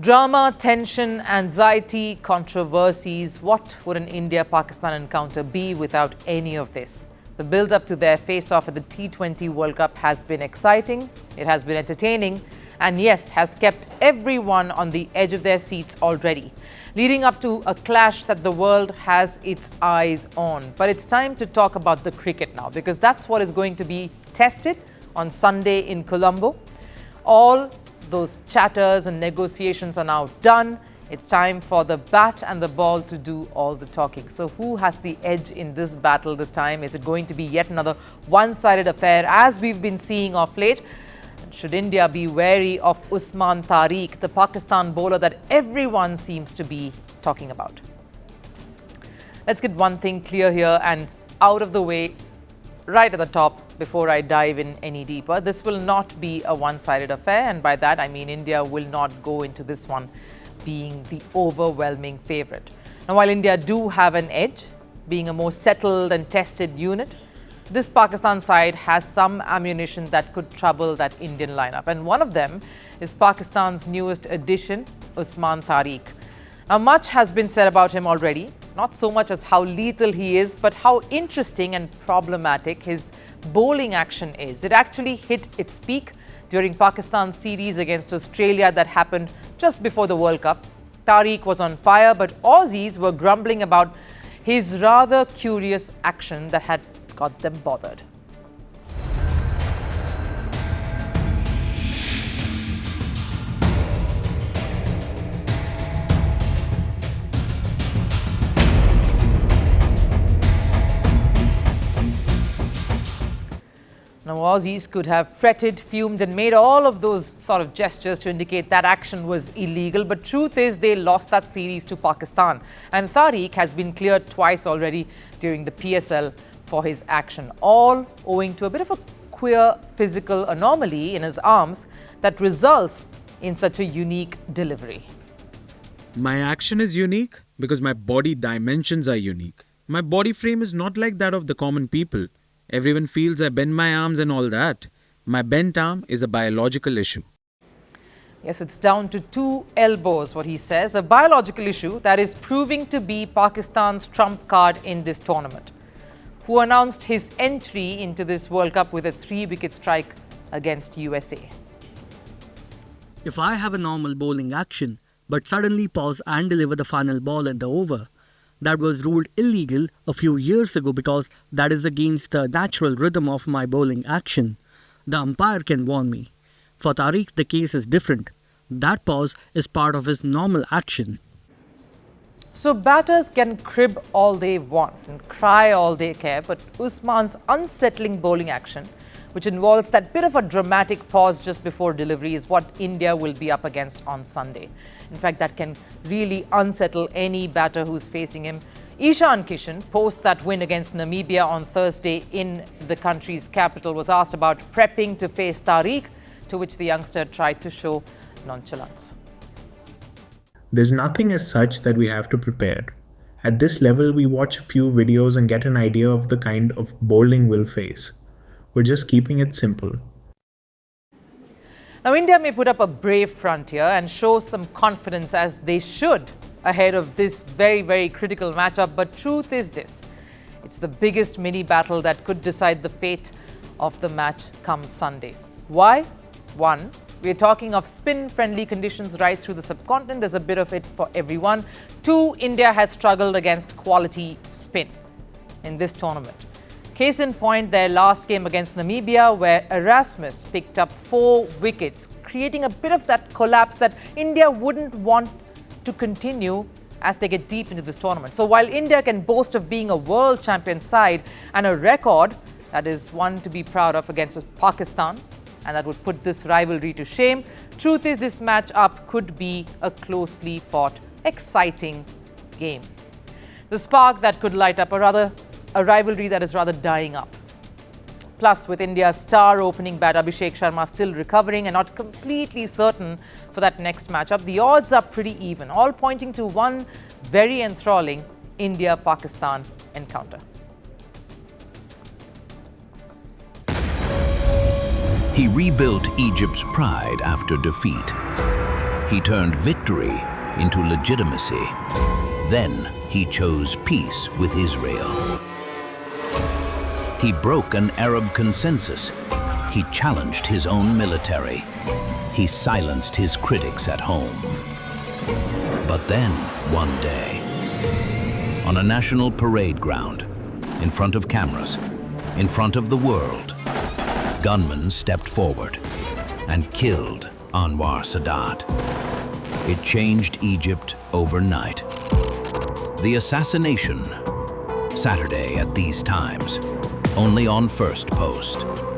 Drama, tension, anxiety, controversies. What would an India-Pakistan encounter be without any of this? The build-up to their face-off at the T20 World Cup has been exciting, it has been entertaining, and yes, has kept everyone on the edge of their seats already, leading up to a clash that the world has its eyes on. But it's time to talk about the cricket now, because that's what is going to be tested on Sunday in Colombo. All those chatters and negotiations are now done. It's time for the bat and the ball to do all the talking. So who has the edge in this battle this time? Is it going to be yet another one-sided affair as we've been seeing of late? Should India be wary of Usman Tariq, the Pakistan bowler that everyone seems to be talking about? Let's get one thing clear here and out of the way right at the top before I dive in any deeper. This will not be a one-sided affair, and by that I mean India will not go into this one being the overwhelming favourite. Now, while India do have an edge, being a more settled and tested unit, this Pakistan side has some ammunition that could trouble that Indian lineup, and one of them is Pakistan's newest addition, Usman Tariq. Now, much has been said about him already, not so much as how lethal he is, but how interesting and problematic his bowling action is. It actually hit its peak during Pakistan's series against Australia that happened just before the World Cup. Tariq was on fire, but Aussies were grumbling about his rather curious action that had got them bothered. Now, Aussies could have fretted, fumed and made all of those sort of gestures to indicate that action was illegal. But truth is they lost that series to Pakistan. And Tariq has been cleared twice already during the PSL for his action, all owing to a bit of a queer physical anomaly in his arms that results in such a unique delivery. My action is unique because my body dimensions are unique. My body frame is not like that of the common people. Everyone feels I bend my arms and all that. My bent arm is a biological issue. Yes, it's down to 2 elbows, what he says. A biological issue that is proving to be Pakistan's trump card in this tournament. Who announced his entry into this World Cup with a 3-wicket strike against USA. If I have a normal bowling action, but suddenly pause and deliver the final ball in the over, that was ruled illegal a few years ago because that is against the natural rhythm of my bowling action. The umpire can warn me. For Tariq, the case is different. That pause is part of his normal action. So batters can crib all they want and cry all they care, but Usman's unsettling bowling action, which involves that bit of a dramatic pause just before delivery, is what India will be up against on Sunday. In fact, that can really unsettle any batter who's facing him. Ishan, post that win against Namibia on Thursday in the country's capital, was asked about prepping to face Tariq, to which the youngster tried to show nonchalance. There's nothing as such that we have to prepare. At this level, we watch a few videos and get an idea of the kind of bowling we'll face. We're just keeping it simple. Now, India may put up a brave front here and show some confidence, as they should, ahead of this very, very critical matchup. But truth is this: it's the biggest mini battle that could decide the fate of the match come Sunday. Why? One, we're talking of spin-friendly conditions right through the subcontinent. There's a bit of it for everyone. Two, India has struggled against quality spin in this tournament. Case in point, their last game against Namibia, where Erasmus picked up 4 wickets, creating a bit of that collapse that India wouldn't want to continue as they get deep into this tournament. So while India can boast of being a world champion side and a record that is one to be proud of against Pakistan, and that would put this rivalry to shame, truth is this match-up could be a closely fought, exciting game. The spark that could light up a rivalry that is rather dying up. Plus, with India's star opening bat Abhishek Sharma still recovering and not completely certain for that next matchup, the odds are pretty even, all pointing to one very enthralling India-Pakistan encounter. He rebuilt Egypt's pride after defeat. He turned victory victory into legitimacy. Then he chose peace with Israel. He broke an Arab consensus. He challenged his own military. He silenced his critics at home. But then, one day, on a national parade ground, in front of cameras, in front of the world, gunmen stepped forward and killed Anwar Sadat. It changed Egypt overnight. The assassination, Saturday at these times, only on Firstpost.